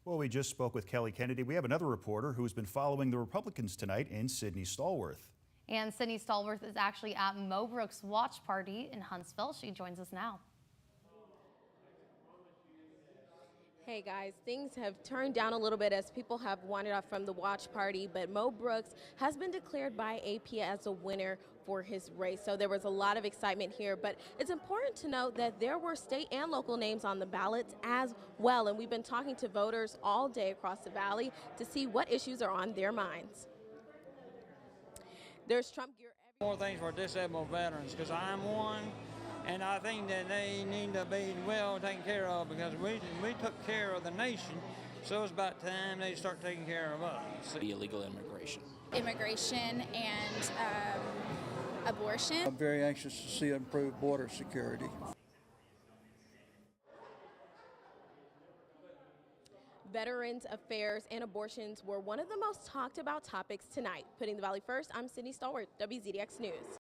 Well, we just spoke with Kelly Kennedy. We have another reporter who's been following the Republicans tonight in Sydney Stallworth. And Sydney Stallworth is actually at Mo Brooks' watch party in Huntsville. She joins us now. Hey guys, things have turned down a little bit as people have wandered off from the watch party, but Mo Brooks has been declared by AP as a winner for his race. So there was a lot of excitement here, but it's important to note that there were state and local names on the ballots as well. And we've been talking to voters all day across the valley to see what issues are on their minds. There's Trump gear everywhere. More things for disabled veterans, because I'm one. And I think that they need to be well taken care of because we took care of the nation, so it's about time they start taking care of us. Illegal immigration. Immigration and abortion. I'm very anxious to see improved border security. Veterans Affairs and abortions were one of the most talked about topics tonight. Putting the Valley first, I'm Sydney Stallworth, WZDX News.